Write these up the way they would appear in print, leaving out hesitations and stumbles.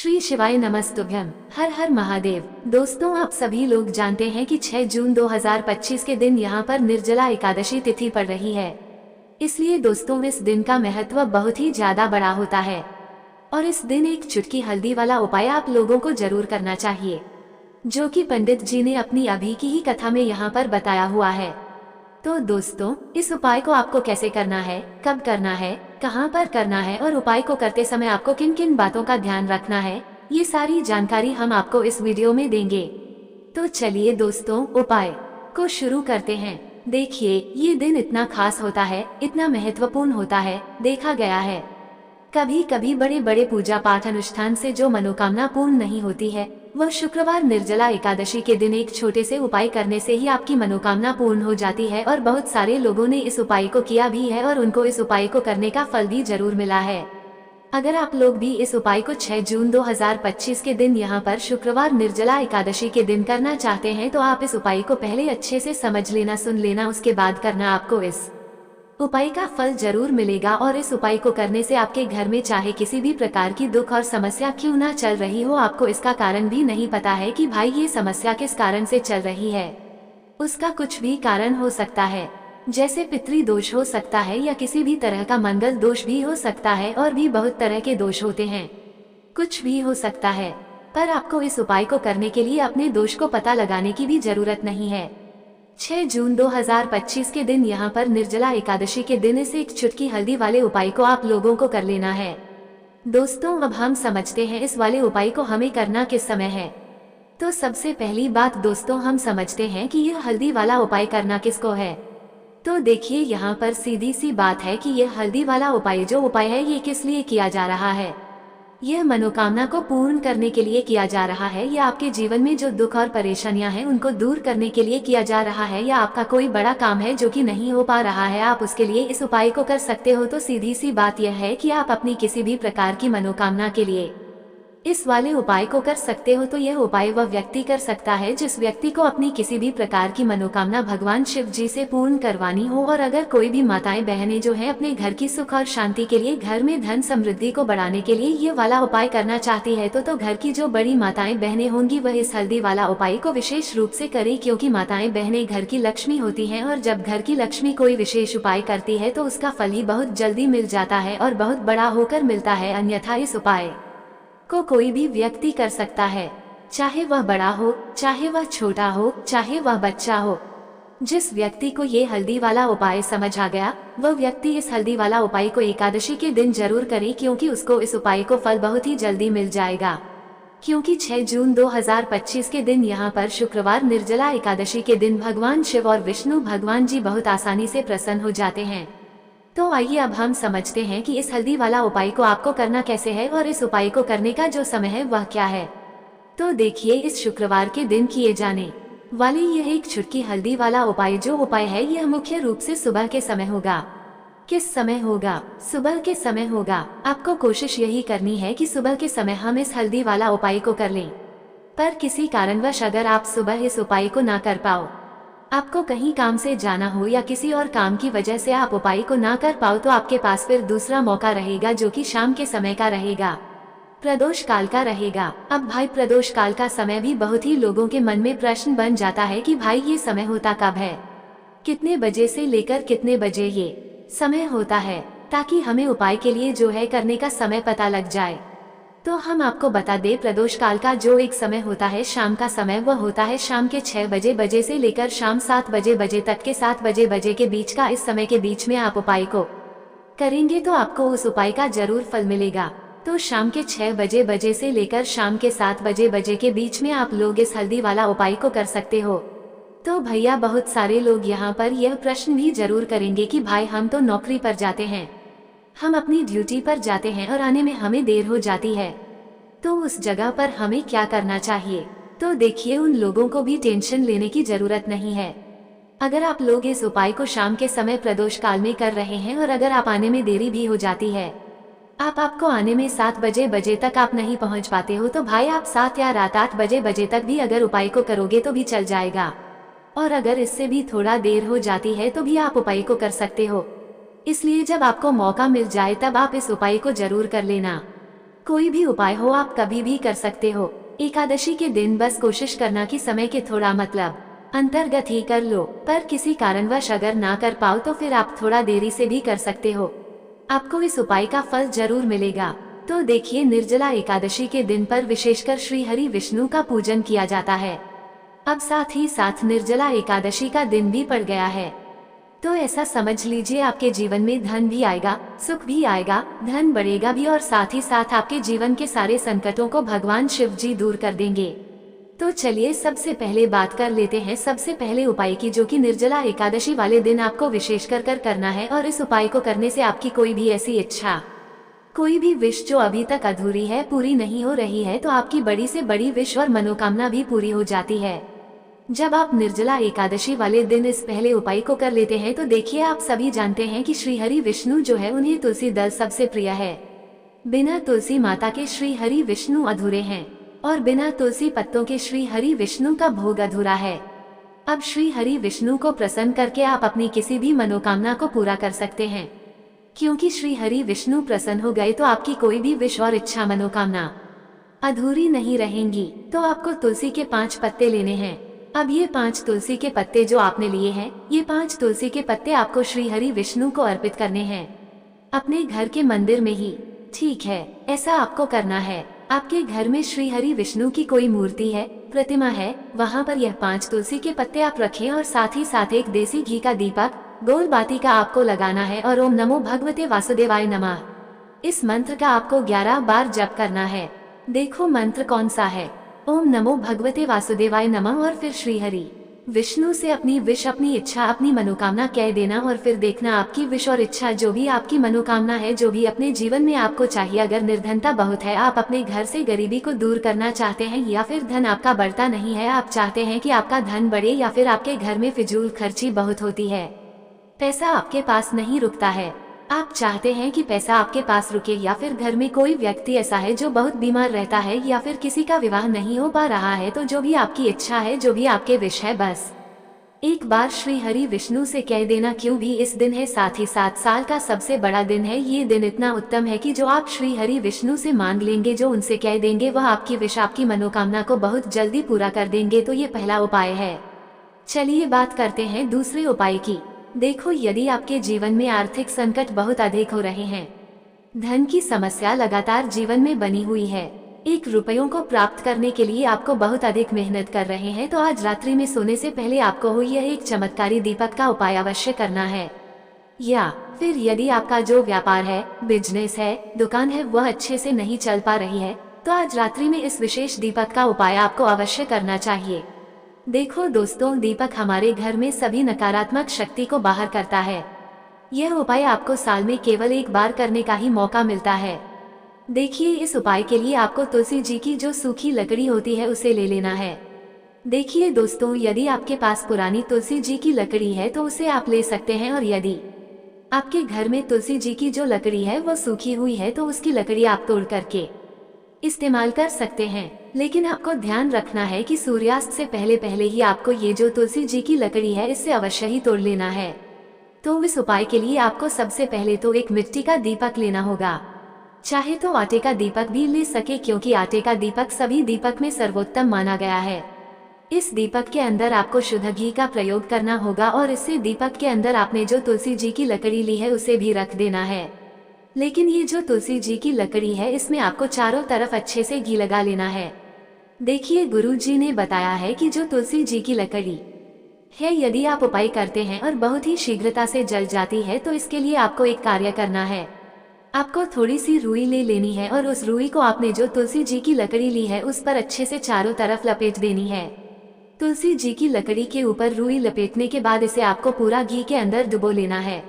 श्री शिवाय नमस्तुभ्यम। हर हर महादेव। दोस्तों, आप सभी लोग जानते हैं कि 6 जून 2025 के दिन यहाँ पर निर्जला एकादशी तिथि पड़ रही है। इसलिए दोस्तों, इस दिन का महत्व बहुत ही ज्यादा बड़ा होता है और इस दिन एक चुटकी हल्दी वाला उपाय आप लोगों को जरूर करना चाहिए, जो कि पंडित जी ने अपनी अभी की ही कथा में यहाँ पर बताया हुआ है। तो दोस्तों, इस उपाय को आपको कैसे करना है, कब करना है, कहाँ पर करना है और उपाय को करते समय आपको किन किन बातों का ध्यान रखना है, ये सारी जानकारी हम आपको इस वीडियो में देंगे। तो चलिए दोस्तों, उपाय को शुरू करते हैं। देखिए, ये दिन इतना खास होता है, इतना महत्वपूर्ण होता है। देखा गया है कभी कभी बड़े बड़े पूजा पाठ अनुष्ठान से जो मनोकामना पूर्ण नहीं होती है, वह शुक्रवार निर्जला एकादशी के दिन एक छोटे से उपाय करने से ही आपकी मनोकामना पूर्ण हो जाती है। और बहुत सारे लोगों ने इस उपाय को किया भी है और उनको इस उपाय को करने का फल भी जरूर मिला है। अगर आप लोग भी इस उपाय को 6 जून 2025 के दिन यहाँ पर शुक्रवार निर्जला एकादशी के दिन करना चाहते हैं, तो आप इस उपाय को पहले अच्छे से समझ लेना, सुन लेना, उसके बाद करना। आपको इस उपाय का फल जरूर मिलेगा और इस उपाय को करने से आपके घर में चाहे किसी भी प्रकार की दुख और समस्या क्यों ना चल रही हो, आपको इसका कारण भी नहीं पता है कि भाई ये समस्या किस कारण से चल रही है। उसका कुछ भी कारण हो सकता है, जैसे पितृ दोष हो सकता है या किसी भी तरह का मंगल दोष भी हो सकता है, और भी बहुत तरह के दोष होते हैं, कुछ भी हो सकता है। पर आपको इस उपाय को करने के लिए अपने दोष को पता लगाने की भी जरूरत नहीं है। 6 जून 2025 के दिन यहाँ पर निर्जला एकादशी के दिन इस एक चुटकी हल्दी वाले उपाय को आप लोगों को कर लेना है। दोस्तों, अब हम समझते हैं इस वाले उपाय को हमें करना किस समय है। तो सबसे पहली बात दोस्तों, हम समझते हैं कि यह हल्दी वाला उपाय करना किसको है। तो देखिए, यहाँ पर सीधी सी बात है कि यह हल्दी वाला उपाय जो उपाय है, ये किस लिए किया जा रहा है। यह मनोकामना को पूर्ण करने के लिए किया जा रहा है, या आपके जीवन में जो दुख और परेशानियां हैं उनको दूर करने के लिए किया जा रहा है, या आपका कोई बड़ा काम है जो कि नहीं हो पा रहा है, आप उसके लिए इस उपाय को कर सकते हो। तो सीधी सी बात यह है कि आप अपनी किसी भी प्रकार की मनोकामना के लिए इस वाले उपाय को कर सकते हो। तो यह उपाय वह व्यक्ति कर सकता है जिस व्यक्ति को अपनी किसी भी प्रकार की मनोकामना भगवान शिव जी से पूर्ण करवानी हो। और अगर कोई भी माताएं बहनें जो है अपने घर की सुख और शांति के लिए, घर में धन समृद्धि को बढ़ाने के लिए ये वाला उपाय करना चाहती है, तो घर की जो बड़ी माताएं बहनें होंगी वह इस हल्दी वाला उपाय को विशेष रूप से करें, क्योंकि माताएं बहनें घर की लक्ष्मी होती है और जब घर की लक्ष्मी कोई विशेष उपाय करती है तो उसका फल ही बहुत जल्दी मिल जाता है और बहुत बड़ा होकर मिलता है। अन्यथा इस उपाय को कोई भी व्यक्ति कर सकता है, चाहे वह बड़ा हो, चाहे वह छोटा हो, चाहे वह बच्चा हो। जिस व्यक्ति को ये हल्दी वाला उपाय समझ आ गया, वह व्यक्ति इस हल्दी वाला उपाय को एकादशी के दिन जरूर करे, क्योंकि उसको इस उपाय को फल बहुत ही जल्दी मिल जाएगा। क्योंकि 6 जून 2025 के दिन यहाँ पर शुक्रवार निर्जला एकादशी के दिन भगवान शिव और विष्णु भगवान जी बहुत आसानी से प्रसन्न हो जाते हैं। तो आइए अब हम समझते हैं कि इस हल्दी वाला उपाय को आपको करना कैसे है और इस उपाय को करने का जो समय है वह क्या है। तो देखिए, इस शुक्रवार के दिन किए जाने वाले यह एक चुटकी हल्दी वाला उपाय जो उपाय है, यह मुख्य रूप से सुबह के समय होगा। किस समय होगा? सुबह के समय होगा। आपको कोशिश यही करनी है कि सुबह के समय हम इस हल्दी वाला उपाय को कर लें। पर किसी कारणवश अगर आप सुबह इस उपाय को ना कर पाओ, आपको कहीं काम से जाना हो या किसी और काम की वजह से आप उपाय को ना कर पाओ, तो आपके पास फिर दूसरा मौका रहेगा, जो कि शाम के समय का रहेगा, प्रदोष काल का रहेगा। अब भाई, प्रदोष काल का समय भी बहुत ही लोगों के मन में प्रश्न बन जाता है कि भाई ये समय होता कब है, कितने बजे से लेकर कितने बजे ये समय होता है, ताकि हमें उपाय के लिए जो है करने का समय पता लग जाए। तो हम आपको बता दें, प्रदोष काल का जो एक समय होता है, शाम का समय, वह होता है शाम के 6 बजे से लेकर शाम 7 बजे तक के 7 बजे के बीच का। इस समय के बीच में आप उपाय को करेंगे तो आपको उस उपाय का जरूर फल मिलेगा। तो शाम के 6 बजे से लेकर शाम के 7 बजे के बीच में आप लोग इस हल्दी वाला उपाय को कर सकते हो। तो भैया, बहुत सारे लोग यहाँ पर यह प्रश्न भी जरूर करेंगे कि भाई, हम तो नौकरी पर जाते हैं, हम अपनी ड्यूटी पर जाते हैं और आने में हमें देर हो जाती है, तो उस जगह पर हमें क्या करना चाहिए। तो देखिए, उन लोगों को भी टेंशन लेने की जरूरत नहीं है। अगर आप लोग इस उपाय को शाम के समय प्रदोष काल में कर रहे हैं और अगर आप आने में देरी भी हो जाती है, आपको आने में 7 बजे तक आप नहीं पहुंच पाते हो, तो भाई आप 7 या रात 8 बजे तक भी अगर उपाय को करोगे तो भी चल जाएगा। और अगर इससे भी थोड़ा देर हो जाती है तो भी आप उपाय को कर सकते हो। इसलिए जब आपको मौका मिल जाए तब आप इस उपाय को जरूर कर लेना। कोई भी उपाय हो आप कभी भी कर सकते हो। एकादशी के दिन बस कोशिश करना कि समय के थोड़ा अंतर्गत ही कर लो, पर किसी कारणवश अगर ना कर पाओ तो फिर आप थोड़ा देरी से भी कर सकते हो। आपको इस उपाय का फल जरूर मिलेगा। तो देखिए, निर्जला एकादशी के दिन पर विशेषकर श्री हरि विष्णु का पूजन किया जाता है। अब साथ ही साथ निर्जला एकादशी का दिन भी पड़ गया है, तो ऐसा समझ लीजिए आपके जीवन में धन भी आएगा, सुख भी आएगा, धन बढ़ेगा भी, और साथ ही साथ आपके जीवन के सारे संकटों को भगवान शिव जी दूर कर देंगे। तो चलिए सबसे पहले बात कर लेते हैं सबसे पहले उपाय की, जो कि निर्जला एकादशी वाले दिन आपको विशेष कर करना है। और इस उपाय को करने से आपकी कोई भी ऐसी इच्छा, कोई भी विश जो अभी तक अधूरी है, पूरी नहीं हो रही है, तो आपकी बड़ी से बड़ी विश और मनोकामना भी पूरी हो जाती है जब आप निर्जला एकादशी वाले दिन इस पहले उपाय को कर लेते हैं। तो देखिए, आप सभी जानते हैं कि श्री हरि विष्णु जो है उन्हें तुलसी दल सबसे प्रिय है। बिना तुलसी माता के श्री हरि विष्णु अधूरे हैं, और बिना तुलसी पत्तों के श्री हरि विष्णु का भोग अधूरा है। अब श्री हरि विष्णु को प्रसन्न करके आप अपनी किसी भी मनोकामना को पूरा कर सकते हैं, क्योंकि श्री हरि विष्णु प्रसन्न हो गए तो आपकी कोई भी विश और इच्छा मनोकामना अधूरी नहीं रहेंगी। तो आपको तुलसी के 5 पत्ते लेने हैं। अब ये 5 तुलसी के पत्ते जो आपने लिए हैं, ये 5 तुलसी के पत्ते आपको श्री हरि विष्णु को अर्पित करने हैं, अपने घर के मंदिर में ही। ठीक है, ऐसा आपको करना है। आपके घर में श्री हरि विष्णु की कोई मूर्ति है, प्रतिमा है, वहाँ पर यह 5 तुलसी के पत्ते आप रखें, और साथ ही साथ एक देसी घी का दीपक गोल बाती का आपको लगाना है, और ओम नमो भगवते वासुदेवाय नमः इस मंत्र का आपको 11 बार जप करना है। देखो मंत्र कौन सा है, ओम नमो भगवते वासुदेवाय नमः, और फिर श्री हरि विष्णु से अपनी विश, अपनी इच्छा, अपनी मनोकामना कह देना, और फिर देखना आपकी विश और इच्छा, जो भी आपकी मनोकामना है, जो भी अपने जीवन में आपको चाहिए। अगर निर्धनता बहुत है, आप अपने घर से गरीबी को दूर करना चाहते हैं, या फिर धन आपका बढ़ता नहीं है, आप चाहते हैं कि आपका धन बढ़े, या फिर आपके घर में फिजूल खर्ची बहुत होती है, पैसा आपके पास नहीं रुकता है, आप चाहते हैं कि पैसा आपके पास रुके, या फिर घर में कोई व्यक्ति ऐसा है जो बहुत बीमार रहता है, या फिर किसी का विवाह नहीं हो पा रहा है, तो जो भी आपकी इच्छा है, जो भी आपके विश है, बस एक बार श्री हरि विष्णु से कह देना। क्यों भी इस दिन है, साथ ही साथ साल का सबसे बड़ा दिन है। ये दिन इतना उत्तम है कि जो आप श्री हरि विष्णु से मांग लेंगे, जो उनसे कह देंगे, वह आपकी विश, आपकी मनोकामना को बहुत जल्दी पूरा कर देंगे। तो ये पहला उपाय है। चलिए बात करते हैं दूसरे उपाय की। देखो, यदि आपके जीवन में आर्थिक संकट बहुत अधिक हो रहे हैं, धन की समस्या लगातार जीवन में बनी हुई है, 1 रुपयों को प्राप्त करने के लिए आपको बहुत अधिक मेहनत कर रहे हैं, तो आज रात्रि में सोने से पहले आपको हो यह एक चमत्कारी दीपक का उपाय अवश्य करना है। या फिर यदि आपका जो व्यापार है, बिजनेस है, दुकान है, वह अच्छे से नहीं चल पा रही है, तो आज रात्रि में इस विशेष दीपक का उपाय आपको अवश्य करना चाहिए। देखो दोस्तों, दीपक हमारे घर में सभी नकारात्मक शक्ति को बाहर करता है। यह उपाय आपको साल में केवल 1 बार करने का ही मौका मिलता है। देखिए, इस उपाय के लिए आपको तुलसी जी की जो सूखी लकड़ी होती है उसे ले लेना है। देखिए दोस्तों, यदि आपके पास पुरानी तुलसी जी की लकड़ी है तो उसे आप ले सकते हैं, और यदि आपके घर में तुलसी जी की जो लकड़ी है वो सूखी हुई है तो उसकी लकड़ी आप तोड़ करके इस्तेमाल कर सकते हैं। लेकिन आपको ध्यान रखना है कि सूर्यास्त से पहले पहले ही आपको ये जो तुलसी जी की लकड़ी है इससे अवश्य ही तोड़ लेना है। तो इस उपाय के लिए आपको सबसे पहले तो एक मिट्टी का दीपक लेना होगा, चाहे तो आटे का दीपक भी ले सके, क्योंकि आटे का दीपक सभी दीपक में सर्वोत्तम माना गया है। इस दीपक के अंदर आपको शुद्ध घी का प्रयोग करना होगा, और इससे दीपक के अंदर आपने जो तुलसी जी की लकड़ी ली है उसे भी रख देना है। लेकिन ये जो तुलसी जी की लकड़ी है, इसमें आपको चारों तरफ अच्छे से घी लगा लेना है। देखिए, गुरु जी ने बताया है कि जो तुलसी जी की लकड़ी है, यदि आप उपाय करते हैं और बहुत ही शीघ्रता से जल जाती है, तो इसके लिए आपको एक कार्य करना है। आपको थोड़ी सी रुई ले लेनी है, और उस रुई को आपने जो तुलसी जी की लकड़ी ली है उस पर अच्छे से चारों तरफ लपेट देनी है। तुलसी जी की लकड़ी के ऊपर रुई लपेटने के बाद इसे आपको पूरा घी के अंदर डुबो लेना है।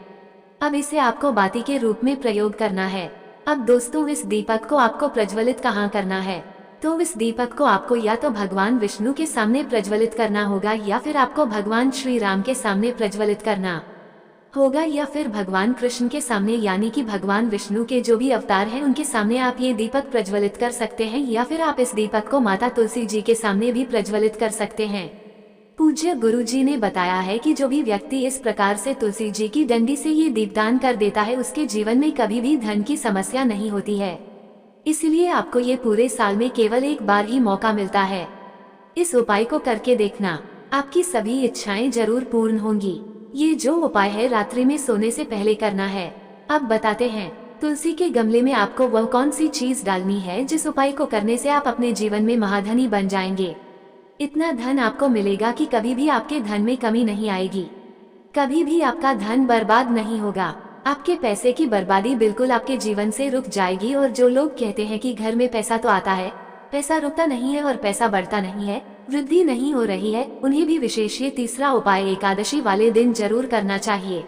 अब इसे आपको बाती के रूप में प्रयोग करना है। अब दोस्तों, इस दीपक को आपको प्रज्वलित कहाँ करना है? तो इस दीपक को आपको या तो भगवान विष्णु के सामने प्रज्वलित करना होगा, या फिर आपको भगवान श्री राम के सामने प्रज्वलित करना होगा, या फिर भगवान कृष्ण के सामने, यानी कि भगवान विष्णु के जो भी अवतार हैं उनके सामने आप ये दीपक प्रज्वलित कर सकते हैं, या फिर आप इस दीपक को माता तुलसी जी के सामने भी प्रज्वलित कर सकते हैं। पूज्य गुरु जी ने बताया है कि जो भी व्यक्ति इस प्रकार से तुलसी जी की डंडी से ये दीपदान कर देता है, उसके जीवन में कभी भी धन की समस्या नहीं होती है। इसलिए आपको ये पूरे साल में केवल एक बार ही मौका मिलता है। इस उपाय को करके देखना, आपकी सभी इच्छाएं जरूर पूर्ण होंगी। ये जो उपाय है रात्रि में सोने से पहले करना है। अब बताते हैं, तुलसी के गमले में आपको वह कौन सी चीज डालनी है जिस उपाय को करने से आप अपने जीवन में महाधनी बन जाएंगे। इतना धन आपको मिलेगा कि कभी भी आपके धन में कमी नहीं आएगी, कभी भी आपका धन बर्बाद नहीं होगा। आपके पैसे की बर्बादी बिल्कुल आपके जीवन से रुक जाएगी। और जो लोग कहते हैं कि घर में पैसा तो आता है, पैसा रुकता नहीं है और पैसा बढ़ता नहीं है, वृद्धि नहीं हो रही है, उन्हें भी विशेष ये तीसरा उपाय एकादशी वाले दिन जरूर करना चाहिए।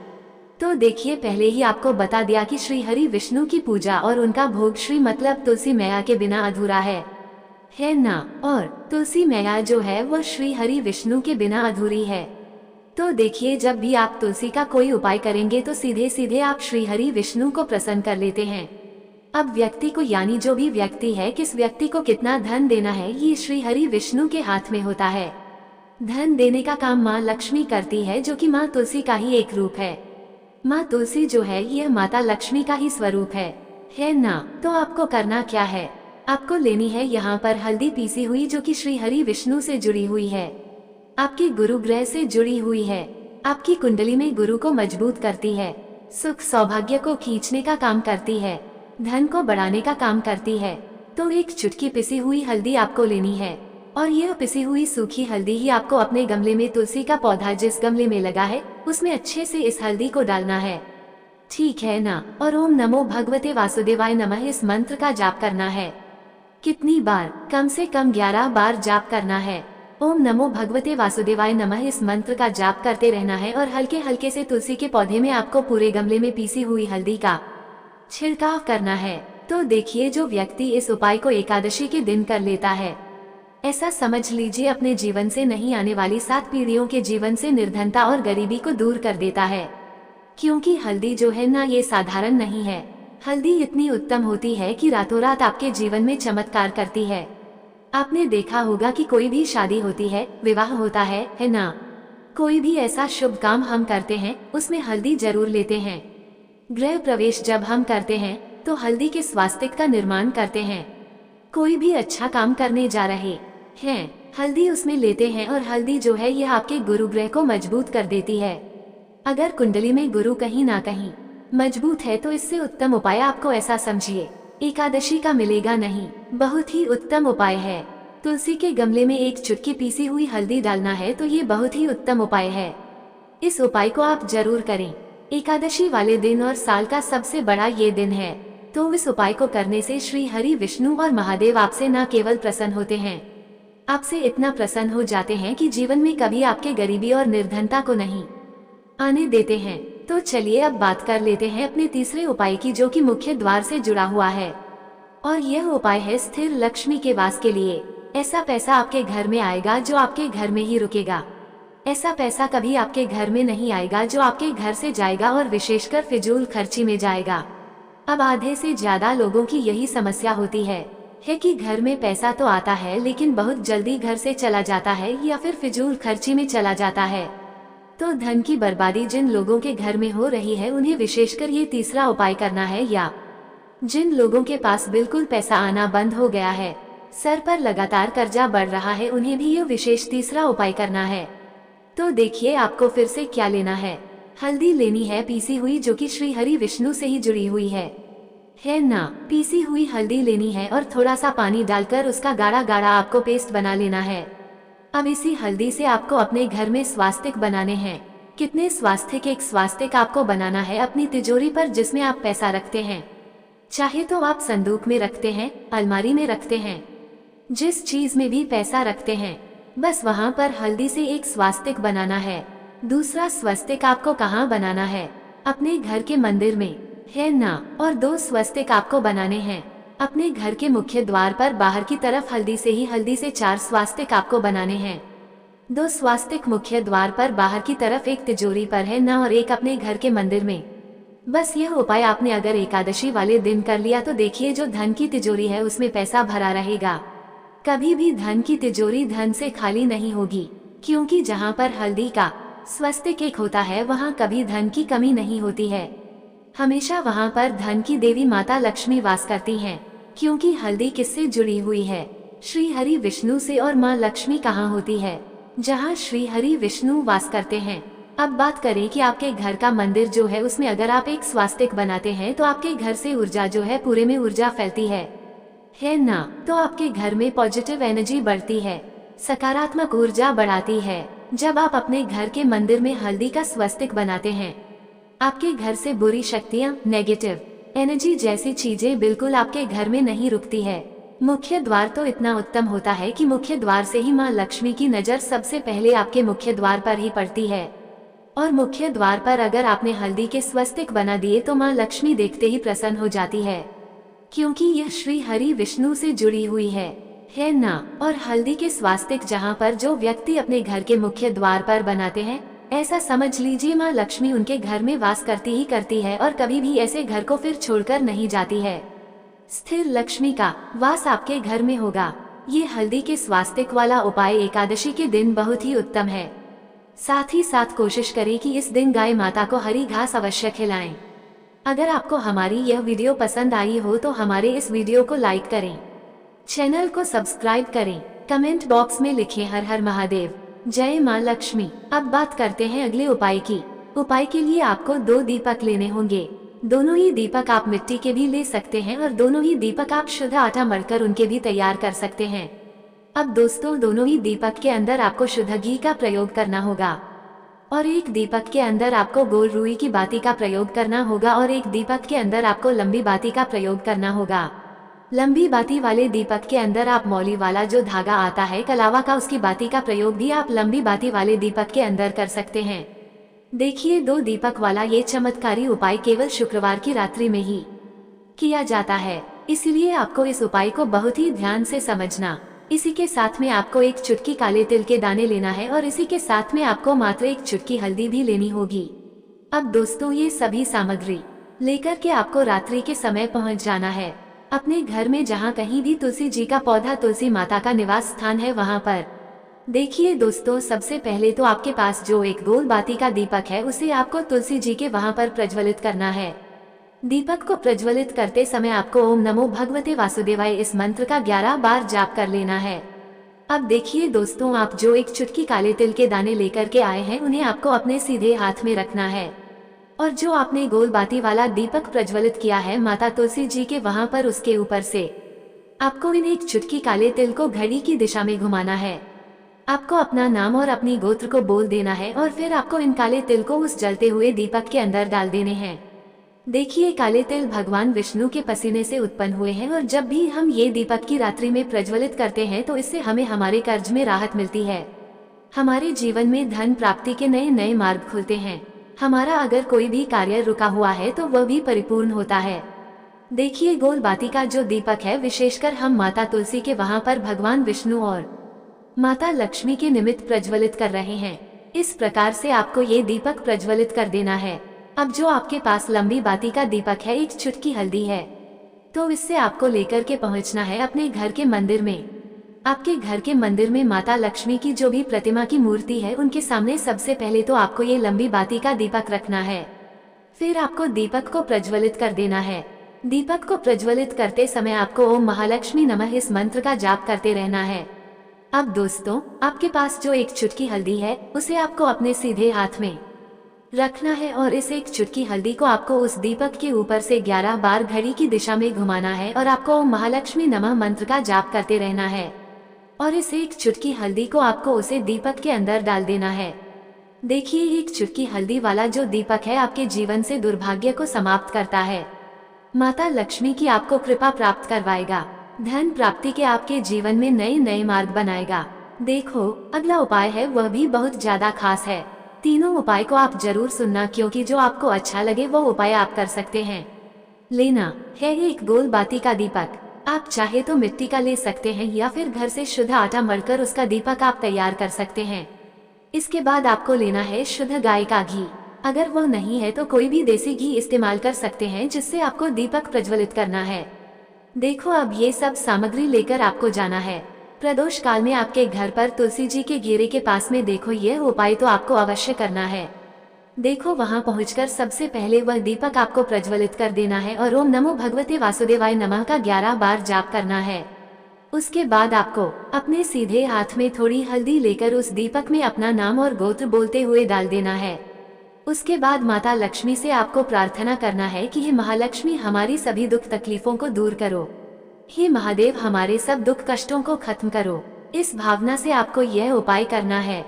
तो देखिए, पहले ही आपको बता दिया कि श्री हरि विष्णु की पूजा और उनका भोग श्री मतलब तुलसी मैया के बिना अधूरा है ना। और तुलसी मैया जो है वह श्री हरि विष्णु के बिना अधूरी है। तो देखिए, जब भी आप तुलसी का कोई उपाय करेंगे तो सीधे सीधे आप श्री हरि विष्णु को प्रसन्न कर लेते हैं। अब व्यक्ति को, यानी जो भी व्यक्ति है, किस व्यक्ति को कितना धन देना है, ये श्री हरि विष्णु के हाथ में होता है। धन देने का काम माँ लक्ष्मी करती है, जो कि माँ तुलसी का ही एक रूप है। माँ तुलसी जो है यह माता लक्ष्मी का ही स्वरूप है ना। तो आपको करना क्या है, आपको लेनी है यहाँ पर हल्दी पीसी हुई, जो कि श्री हरि विष्णु से जुड़ी हुई है, आपके गुरु ग्रह से जुड़ी हुई है, आपकी कुंडली में गुरु को मजबूत करती है, सुख सौभाग्य को खींचने का काम करती है, धन को बढ़ाने का काम करती है। तो एक चुटकी पिसी हुई हल्दी आपको लेनी है, और यह पिसी हुई सूखी हल्दी ही आपको अपने गमले में, तुलसी का पौधा जिस गमले में लगा है उसमें अच्छे से इस हल्दी को डालना है, ठीक है ना। और ओम नमो भगवते वासुदेवाय नमः इस मंत्र का जाप करना है। कितनी बार? कम से कम 11 बार जाप करना है। ओम नमो भगवते वासुदेवाय नमः इस मंत्र का जाप करते रहना है। और हल्के हल्के से तुलसी के पौधे में आपको पूरे गमले में पीसी हुई हल्दी का छिड़काव करना है। तो देखिए, जो व्यक्ति इस उपाय को एकादशी के दिन कर लेता है, ऐसा समझ लीजिए अपने जीवन से नहीं आने वाली 7 पीढ़ियों के जीवन से निर्धनता और गरीबी को दूर कर देता है। क्योंकि हल्दी जो है ना, ये साधारण नहीं है। हल्दी इतनी उत्तम होती है कि रातों रात आपके जीवन में चमत्कार करती है। आपने देखा होगा कि कोई भी शादी होती है, विवाह होता है ना, कोई भी ऐसा शुभ काम हम करते हैं उसमें हल्दी जरूर लेते हैं। गृह प्रवेश जब हम करते हैं तो हल्दी के स्वास्तिक का निर्माण करते हैं। कोई भी अच्छा काम करने जा रहे हैं, हल्दी उसमें लेते हैं। और हल्दी जो है यह आपके गुरु ग्रह को मजबूत कर देती है। अगर कुंडली में गुरु कहीं ना कहीं मजबूत है तो इससे उत्तम उपाय आपको ऐसा समझिए एकादशी का मिलेगा नहीं। बहुत ही उत्तम उपाय है। तुलसी के गमले में एक चुटकी पीसी हुई हल्दी डालना है, तो ये बहुत ही उत्तम उपाय है। इस उपाय को आप जरूर करें एकादशी वाले दिन, और साल का सबसे बड़ा ये दिन है। तो इस उपाय को करने से श्री हरि विष्णु और महादेव आपसे न केवल प्रसन्न होते हैं, आपसे इतना प्रसन्न हो जाते हैं कि जीवन में कभी आपके गरीबी और निर्धनता को नहीं आने देते हैं। तो चलिए अब बात कर लेते हैं अपने तीसरे उपाय की, जो कि मुख्य द्वार से जुड़ा हुआ है। और यह उपाय है स्थिर लक्ष्मी के वास के लिए। ऐसा पैसा आपके घर में आएगा जो आपके घर में ही रुकेगा। ऐसा पैसा कभी आपके घर में नहीं आएगा जो आपके घर से जाएगा और विशेषकर फिजूल खर्ची में जाएगा। अब आधे से ज्यादा लोगों की यही समस्या होती है कि घर में पैसा तो आता है लेकिन बहुत जल्दी घर से चला जाता है या फिर फिजूल खर्ची में चला जाता है। तो धन की बर्बादी जिन लोगों के घर में हो रही है उन्हें विशेषकर ये तीसरा उपाय करना है। या जिन लोगों के पास बिल्कुल पैसा आना बंद हो गया है, सर पर लगातार कर्जा बढ़ रहा है, उन्हें भी ये विशेष तीसरा उपाय करना है। तो देखिए आपको फिर से क्या लेना है। हल्दी लेनी है पीसी हुई, जो कि श्री हरि विष्णु से ही जुड़ी हुई है ना। पीसी हुई हल्दी लेनी है और थोड़ा सा पानी डालकर उसका गाढ़ा गाढ़ा आपको पेस्ट बना लेना है। अब इसी हल्दी से आपको अपने घर में स्वास्तिक बनाने हैं। कितने स्वास्तिक? एक स्वास्तिक आपको बनाना है अपनी तिजोरी पर, जिसमें आप पैसा रखते हैं। चाहे तो आप संदूक में रखते हैं, अलमारी में रखते हैं, जिस चीज में भी पैसा रखते हैं, बस वहाँ पर हल्दी से एक स्वास्तिक बनाना है। दूसरा स्वस्तिक आपको कहाँ बनाना है? अपने घर के मंदिर में, है ना। और 2 स्वस्तिक आपको बनाने हैं अपने घर के मुख्य द्वार पर बाहर की तरफ। हल्दी से 4 स्वास्तिक आपको बनाने हैं। 2 स्वास्तिक मुख्य द्वार पर बाहर की तरफ, एक तिजोरी पर है ना, और एक अपने घर के मंदिर में। बस यह उपाय आपने अगर एकादशी वाले दिन कर लिया तो देखिए जो धन की तिजोरी है उसमें पैसा भरा रहेगा। कभी भी धन की तिजोरी धन से खाली नहीं होगी, क्योंकि जहाँ पर हल्दी का स्वस्तिक एक होता है वहाँ कभी धन की कमी नहीं होती है। हमेशा वहाँ पर धन की देवी माता लक्ष्मी वास करती हैं। क्योंकि हल्दी किससे जुड़ी हुई है? श्री हरि विष्णु से। और माँ लक्ष्मी कहाँ होती है? जहाँ श्री हरि विष्णु वास करते हैं। अब बात करें कि आपके घर का मंदिर जो है उसमें अगर आप एक स्वास्तिक बनाते हैं तो आपके घर से ऊर्जा जो है पूरे में ऊर्जा फैलती है ना? तो आपके घर में पॉजिटिव एनर्जी बढ़ती है, सकारात्मक ऊर्जा बढ़ाती है। जब आप अपने घर के मंदिर में हल्दी का स्वस्तिक बनाते हैं, आपके घर से बुरी शक्तियाँ, नेगेटिव एनर्जी जैसी चीजें बिल्कुल आपके घर में नहीं रुकती है। मुख्य द्वार तो इतना उत्तम होता है कि मुख्य द्वार से ही माँ लक्ष्मी की नजर सबसे पहले आपके मुख्य द्वार पर ही पड़ती है। और मुख्य द्वार पर अगर आपने हल्दी के स्वस्तिक बना दिए तो माँ लक्ष्मी देखते ही प्रसन्न हो जाती है, क्योंकि यह श्री हरि विष्णु से जुड़ी हुई है ना? और हल्दी के स्वास्तिक जहाँ पर जो व्यक्ति अपने घर के मुख्य द्वार पर बनाते हैं, ऐसा समझ लीजिए माँ लक्ष्मी उनके घर में वास करती ही करती है और कभी भी ऐसे घर को फिर छोड़कर नहीं जाती है। स्थिर लक्ष्मी का वास आपके घर में होगा। ये हल्दी के स्वास्तिक वाला उपाय एकादशी के दिन बहुत ही उत्तम है। साथ ही साथ कोशिश करें कि इस दिन गाय माता को हरी घास अवश्य खिलाएं। अगर आपको हमारी यह वीडियो पसंद आई हो तो हमारे इस वीडियो को लाइक करें, चैनल को सब्सक्राइब करें, कमेंट बॉक्स में लिखें हर हर महादेव, जय माँ लक्ष्मी। अब बात करते हैं अगले उपाय की। उपाय के लिए आपको 2 दीपक लेने होंगे। दोनों ही दीपक आप मिट्टी के भी ले सकते हैं और दोनों ही दीपक आप शुद्ध आटा मलकर उनके भी तैयार कर सकते हैं। अब दोस्तों, दोनों ही दीपक के अंदर आपको शुद्ध घी का प्रयोग करना होगा और एक दीपक के अंदर आपको गोल रुई की बाती का प्रयोग करना होगा और एक दीपक के अंदर आपको लंबी बाती का प्रयोग करना होगा। लंबी बाती वाले दीपक के अंदर आप मौली वाला जो धागा आता है कलावा का, उसकी बाती का प्रयोग भी आप लंबी बाती वाले दीपक के अंदर कर सकते हैं। देखिए, 2 दीपक वाला ये चमत्कारी उपाय केवल शुक्रवार की रात्रि में ही किया जाता है, इसलिए आपको इस उपाय को बहुत ही ध्यान से समझना। इसी के साथ में आपको एक चुटकी काले तिल के दाने लेना है और इसी के साथ में आपको मात्र एक चुटकी हल्दी भी लेनी होगी। अब दोस्तों, ये सभी सामग्री लेकर के आपको रात्रि के समय पहुंच जाना है अपने घर में, जहां कहीं भी तुलसी जी का पौधा, तुलसी माता का निवास स्थान है वहां पर। देखिए दोस्तों, सबसे पहले तो आपके पास जो एक गोल बाती का दीपक है उसे आपको तुलसी जी के वहां पर प्रज्वलित करना है। दीपक को प्रज्वलित करते समय आपको ओम नमो भगवते वासुदेवाय इस मंत्र का 11 बार जाप कर लेना है। अब देखिए दोस्तों, आप जो एक चुटकी काले तिल के दाने लेकर के आए हैं उन्हें आपको अपने सीधे हाथ में रखना है और जो आपने गोल बाती वाला दीपक प्रज्वलित किया है माता तुलसी जी के वहां पर, उसके ऊपर से आपको इन एक चुटकी काले तिल को घड़ी की दिशा में घुमाना है। आपको अपना नाम और अपनी गोत्र को बोल देना है और फिर आपको इन काले तिल को उस जलते हुए दीपक के अंदर डाल देने हैं। देखिए, काले तिल भगवान विष्णु के पसीने से उत्पन्न हुए हैं और जब भी हम ये दीपक की रात्रि में प्रज्वलित करते हैं तो इससे हमें हमारे कर्ज में राहत मिलती है, हमारे जीवन में धन प्राप्ति के नए नए मार्ग खुलते हैं, हमारा अगर कोई भी कार्य रुका हुआ है तो वह भी परिपूर्ण होता है। देखिए, गोल बाती का जो दीपक है विशेषकर हम माता तुलसी के वहां पर भगवान विष्णु और माता लक्ष्मी के निमित्त प्रज्वलित कर रहे हैं। इस प्रकार से आपको ये दीपक प्रज्वलित कर देना है। अब जो आपके पास लंबी बाती का दीपक है, एक चुटकी हल्दी है, तो इससे आपको लेकर के पहुंचना है अपने घर के मंदिर में। आपके घर के मंदिर में माता लक्ष्मी की जो भी प्रतिमा की मूर्ति है उनके सामने सबसे पहले तो आपको ये लंबी बाती का दीपक रखना है। फिर आपको दीपक को प्रज्वलित कर देना है। दीपक को प्रज्वलित करते समय आपको ओम महालक्ष्मी नमः इस मंत्र का जाप करते रहना है। अब दोस्तों, आपके पास जो एक चुटकी हल्दी है उसे आपको अपने सीधे हाथ में रखना है और इस एक चुटकी हल्दी को आपको उस दीपक के ऊपर से 11 बार घड़ी की दिशा में घुमाना है और आपको ओम महालक्ष्मी नमः मंत्र का जाप करते रहना है और इस एक चुटकी हल्दी को आपको उसे दीपक के अंदर डाल देना है। देखिए, एक चुटकी हल्दी वाला जो दीपक है आपके जीवन से दुर्भाग्य को समाप्त करता है, माता लक्ष्मी की आपको कृपा प्राप्त करवाएगा, धन प्राप्ति के आपके जीवन में नए नए मार्ग बनाएगा। देखो, अगला उपाय है वह भी बहुत ज्यादा खास है। तीनों उपाय को आप जरूर सुनना, क्योंकि जो आपको अच्छा लगे वो उपाय आप कर सकते हैं। लेना है एक गोल बाती का दीपक, आप चाहे तो मिट्टी का ले सकते हैं या फिर घर से शुद्ध आटा मलकर उसका दीपक आप तैयार कर सकते हैं। इसके बाद आपको लेना है शुद्ध गाय का घी, अगर वो नहीं है तो कोई भी देसी घी इस्तेमाल कर सकते हैं जिससे आपको दीपक प्रज्वलित करना है। देखो, अब ये सब सामग्री लेकर आपको जाना है प्रदोष काल में आपके घर पर तुलसी जी के घेरे के पास में। देखो, यह उपाय तो आपको अवश्य करना है। देखो वहां पहुंचकर सबसे पहले वह दीपक आपको प्रज्वलित कर देना है और ओम नमो भगवते वासुदेवाय नमः का 11 बार जाप करना है। उसके बाद आपको अपने सीधे हाथ में थोड़ी हल्दी लेकर उस दीपक में अपना नाम और गोत्र बोलते हुए डाल देना है। उसके बाद माता लक्ष्मी से आपको प्रार्थना करना है कि हे महालक्ष्मी हमारी सभी दुख तकलीफों को दूर करो, हे महादेव हमारे सब दुख कष्टों को खत्म करो। इस भावना से आपको यह उपाय करना है।